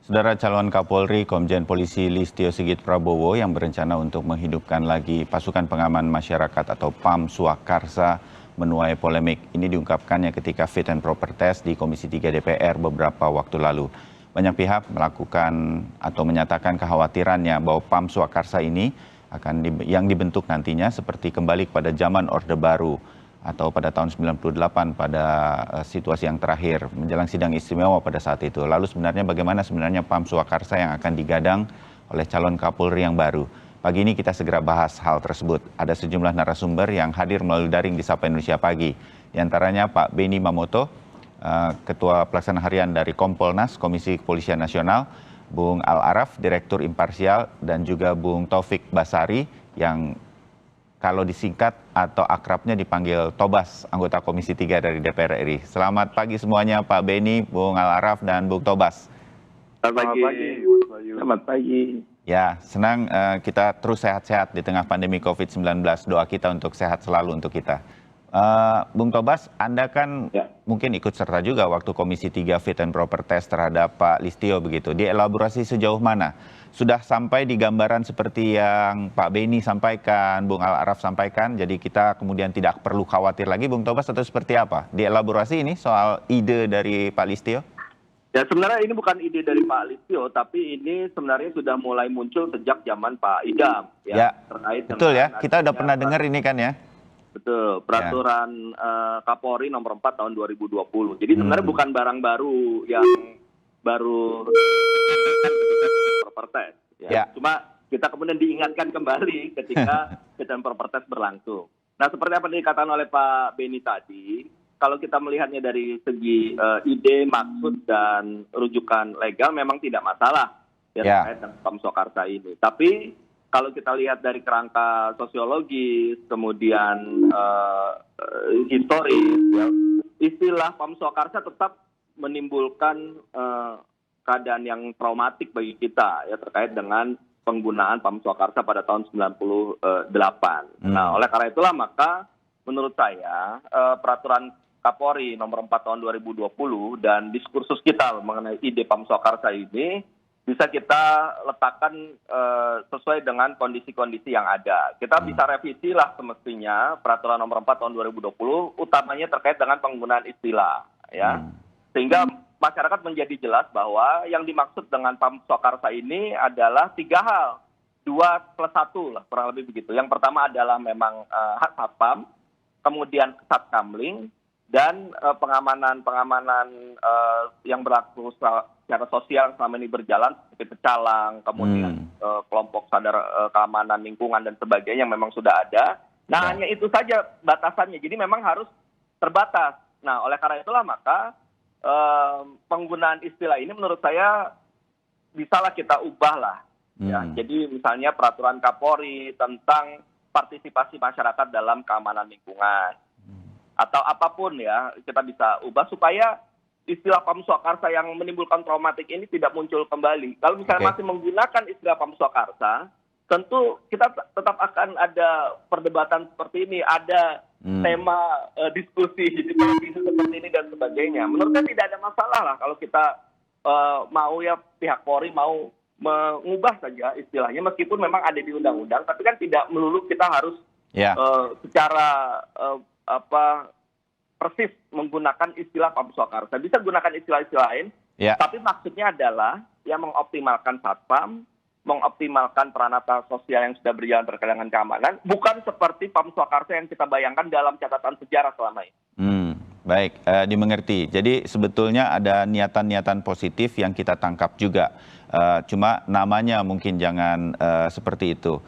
Saudara calon Kapolri Komjen Polisi Listio Sigit Prabowo yang berencana untuk menghidupkan lagi pasukan pengaman masyarakat atau PAM Swakarsa menuai polemik. Ini diungkapkannya ketika fit and proper test di Komisi 3 DPR beberapa waktu lalu. Banyak pihak melakukan atau menyatakan kekhawatirannya bahwa PAM Swakarsa ini yang dibentuk nantinya seperti kembali kepada zaman Orde Baru atau pada tahun 98 pada situasi yang terakhir menjelang sidang istimewa pada saat itu. Lalu sebenarnya bagaimana PAM Swakarsa yang akan digadang oleh calon Kapolri yang baru? Pagi ini kita segera bahas hal tersebut. Ada sejumlah narasumber yang hadir melalui daring di Sapa Indonesia Pagi. Di antaranya Pak Beni Mamoto, Ketua Pelaksana Harian dari Kompolnas, Komisi Kepolisian Nasional, Bung Al-Araf, Direktur Imparsial, dan juga Bung Taufik Basari yang kalau disingkat atau akrabnya dipanggil Tobas, anggota Komisi 3 dari DPR RI. Selamat pagi semuanya Pak Beni, Bung Al-Araf, dan Bung Tobas. Selamat pagi. Selamat pagi. Ya, senang kita terus sehat-sehat di tengah pandemi COVID-19. Doa kita untuk sehat selalu untuk kita. Bung Tobas, Anda kan mungkin ikut serta juga waktu Komisi 3 fit and proper test terhadap Pak Listio begitu. Dielaborasi sejauh mana? Sudah sampai di gambaran seperti yang Pak Beni sampaikan, Bung Al-Araf sampaikan, jadi kita kemudian tidak perlu khawatir lagi, Bung Tobas, atau seperti apa? Dielaborasi ini soal ide dari Pak Listio? Ya, sebenarnya ini bukan ide dari Pak Listio, tapi ini sebenarnya sudah mulai muncul sejak zaman Pak Idam. Ya, betul ya, kita udah pernah dengar ini kan ya? Betul, peraturan Kapolri nomor 4 tahun 2020. Jadi sebenarnya bukan barang baru yang baru proper test. Ya. Cuma kita kemudian diingatkan kembali ketika fit and proper test berlangsung. Nah, seperti apa yang dikatakan oleh Pak Beni tadi, kalau kita melihatnya dari segi ide, maksud, dan rujukan legal memang tidak masalah terkait dengan PAM Swakarsa ini. Tapi kalau kita lihat dari kerangka sosiologis, kemudian historis, istilah PAM Swakarsa tetap menimbulkan keadaan yang traumatik bagi kita ya terkait dengan penggunaan PAM Swakarsa pada tahun 98. Nah, oleh karena itulah maka menurut saya peraturan Kapolri nomor 4 tahun 2020 dan diskursus kita mengenai ide PAM Swakarsa ini bisa kita letakkan sesuai dengan kondisi-kondisi yang ada. Kita bisa revisi lah semestinya peraturan nomor 4 tahun 2020 utamanya terkait dengan penggunaan istilah ya. Sehingga masyarakat menjadi jelas bahwa yang dimaksud dengan PAM Swakarsa ini adalah 3 hal. 2+1 lah kurang lebih begitu. Yang pertama adalah memang hak satpam, kemudian satkamling, dan pengamanan yang berlaku secara sosial selama ini berjalan seperti pecalang, kemudian kelompok sadar keamanan lingkungan dan sebagainya yang memang sudah ada. Nah, hanya itu saja batasannya. Jadi memang harus terbatas. Nah, oleh karena itulah maka penggunaan istilah ini menurut saya bisalah kita ubah lah. Ya, jadi misalnya peraturan Kapolri tentang partisipasi masyarakat dalam keamanan lingkungan atau apapun ya kita bisa ubah supaya istilah PAM Swakarsa yang menimbulkan traumatik ini tidak muncul kembali. Kalau misalnya masih menggunakan istilah PAM Swakarsa, tentu kita tetap akan ada perdebatan seperti ini, ada tema diskusi di televisi seperti ini dan sebagainya. Menurut saya tidak ada masalah lah kalau kita mau ya pihak Polri mau mengubah saja istilahnya meskipun memang ada di undang-undang, tapi kan tidak melulu kita harus secara persis menggunakan istilah PAM Swakarsa. Bisa gunakan istilah-istilah lain, tapi maksudnya adalah yang mengoptimalkan satpam, mengoptimalkan peranata sosial yang sudah berjalan terkait dengan keamanan, bukan seperti PAM Swakarsa yang kita bayangkan dalam catatan sejarah selama ini. Baik, dimengerti. Jadi sebetulnya ada niatan-niatan positif yang kita tangkap juga. Cuma namanya mungkin jangan seperti itu.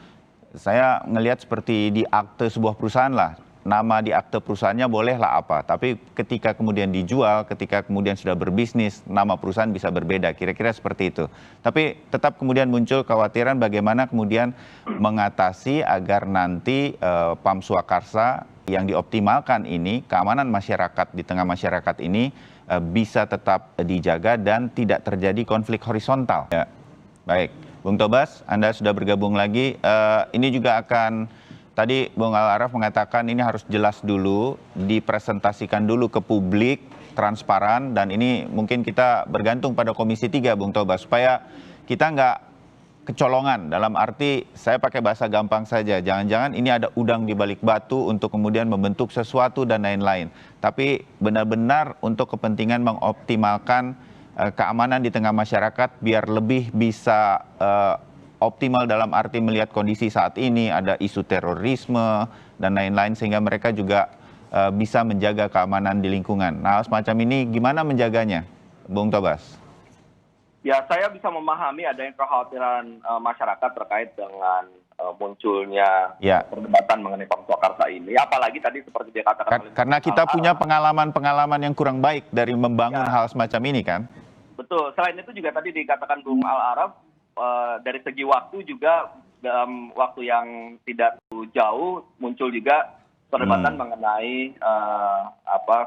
Saya ngelihat seperti di akte sebuah perusahaan lah. Nama di akte perusahaannya bolehlah apa, tapi ketika kemudian dijual, ketika kemudian sudah berbisnis, nama perusahaan bisa berbeda, kira-kira seperti itu. Tapi tetap kemudian muncul kekhawatiran bagaimana kemudian mengatasi agar nanti PAM Swakarsa yang dioptimalkan ini, keamanan masyarakat di tengah masyarakat ini bisa tetap dijaga dan tidak terjadi konflik horizontal. Ya. Baik, Bung Tobas, Anda sudah bergabung lagi. Ini juga akan tadi Bung Al-Araf mengatakan ini harus jelas dulu, dipresentasikan dulu ke publik transparan, dan ini mungkin kita bergantung pada Komisi 3, Bung Tobas, supaya kita nggak kecolongan. Dalam arti, saya pakai bahasa gampang saja, jangan-jangan ini ada udang di balik batu untuk kemudian membentuk sesuatu dan lain-lain. Tapi benar-benar untuk kepentingan mengoptimalkan keamanan di tengah masyarakat biar lebih bisa optimal dalam arti melihat kondisi saat ini, ada isu terorisme dan lain-lain, sehingga mereka juga bisa menjaga keamanan di lingkungan. Nah, semacam ini gimana menjaganya, Bung Tobas? Ya, saya bisa memahami adanya kekhawatiran masyarakat terkait dengan munculnya perdebatan mengenai Pam Swakarsa ini. Apalagi tadi seperti dia katakan. Karena kita punya pengalaman-pengalaman yang kurang baik dari membangun hal semacam ini, kan? Betul. Selain itu juga tadi dikatakan Bung Al-Araf, dari segi waktu juga dalam waktu yang tidak jauh muncul juga perdebatan mengenai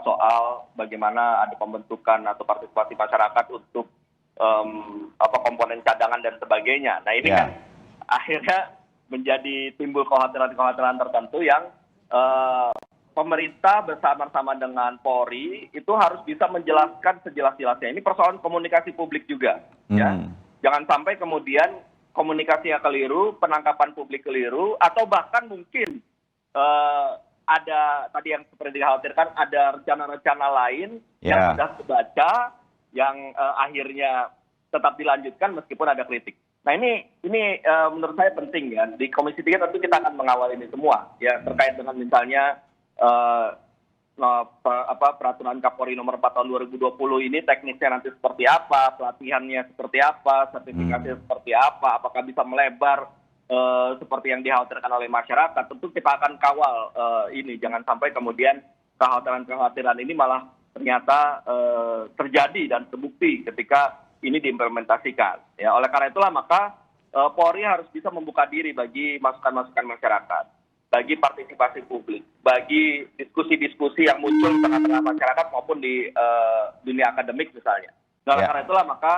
soal bagaimana ada pembentukan atau partisipasi masyarakat untuk komponen cadangan dan sebagainya. Nah, ini kan akhirnya menjadi timbul kekhawatiran-kekhawatiran tertentu yang pemerintah bersama-sama dengan Polri itu harus bisa menjelaskan sejelas-jelasnya. Ini persoalan komunikasi publik juga, ya. Jangan sampai kemudian komunikasinya keliru, penangkapan publik keliru, atau bahkan mungkin ada tadi yang seperti dikhawatirkan ada rencana-rencana lain yang sudah terbaca, yang akhirnya tetap dilanjutkan meskipun ada kritik. Nah, ini menurut saya penting ya. Di Komisi 3 tentu kita akan mengawal ini semua ya, terkait dengan misalnya peraturan Kapolri nomor 4 tahun 2020 ini teknisnya nanti seperti apa, pelatihannya seperti apa, sertifikasinya seperti apa, apakah bisa melebar seperti yang dikhawatirkan oleh masyarakat. Tentu kita akan kawal ini, jangan sampai kemudian kekhawatiran-kekhawatiran ini malah ternyata terjadi dan terbukti ketika ini diimplementasikan. Ya, oleh karena itulah maka Polri harus bisa membuka diri bagi masukan-masukan masyarakat, bagi partisipasi publik, bagi diskusi-diskusi yang muncul di tengah-tengah masyarakat maupun di dunia akademik misalnya. Nah, oleh karena itulah maka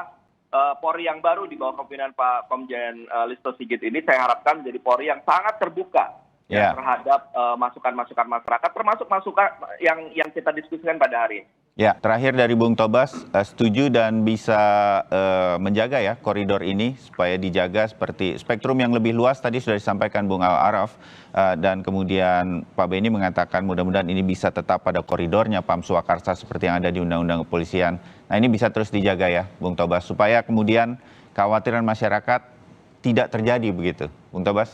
Polri yang baru di bawah kepemimpinan Pak Komjen Listio Sigit ini saya harapkan menjadi Polri yang sangat terbuka terhadap masukan-masukan masyarakat, termasuk masukan yang kita diskusikan pada hari ini. Ya, terakhir dari Bung Tobas, setuju dan bisa menjaga ya koridor ini supaya dijaga seperti spektrum yang lebih luas tadi sudah disampaikan Bung Al-Araf, dan kemudian Pak Beni mengatakan mudah-mudahan ini bisa tetap pada koridornya Pam Swakarsa seperti yang ada di Undang-Undang Kepolisian. Nah, ini bisa terus dijaga ya Bung Tobas supaya kemudian kekhawatiran masyarakat tidak terjadi begitu, Bung Tobas?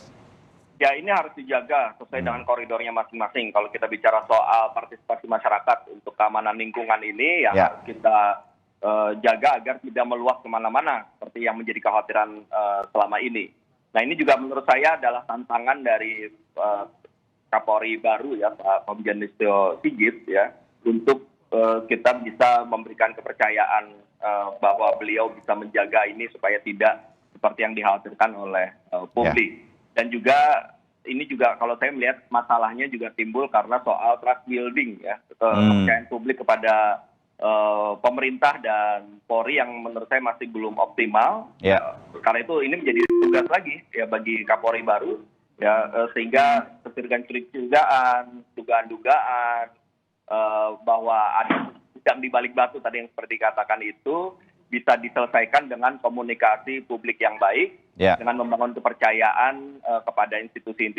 Ya, ini harus dijaga sesuai dengan koridornya masing-masing. Kalau kita bicara soal partisipasi masyarakat untuk keamanan lingkungan ini, harus kita jaga agar tidak meluas kemana-mana seperti yang menjadi kekhawatiran selama ini. Nah, ini juga menurut saya adalah tantangan dari Kapolri baru ya, Pak Komjen Listio Sigit ya, untuk kita bisa memberikan kepercayaan bahwa beliau bisa menjaga ini supaya tidak seperti yang dikhawatirkan oleh publik. Dan juga ini juga kalau saya melihat masalahnya juga timbul karena soal trust building ya, kepercayaan publik kepada pemerintah dan Polri yang menurut saya masih belum optimal. Karena itu ini menjadi tugas lagi ya bagi Kapolri baru ya, sehingga kecurigaan-curigaan, dugaan-dugaan bahwa ada udang di balik batu tadi yang seperti dikatakan itu bisa diselesaikan dengan komunikasi publik yang baik, dengan membangun kepercayaan kepada institusi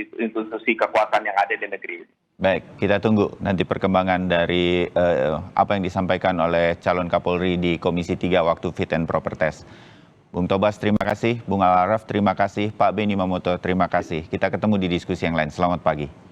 kekuasaan yang ada di negeri ini. Baik, kita tunggu nanti perkembangan dari apa yang disampaikan oleh calon Kapolri di Komisi 3 waktu Fit and Proper Test. Bung Tobas, terima kasih. Bung Al-Araf, terima kasih. Pak Beni Mamoto, terima kasih. Kita ketemu di diskusi yang lain. Selamat pagi.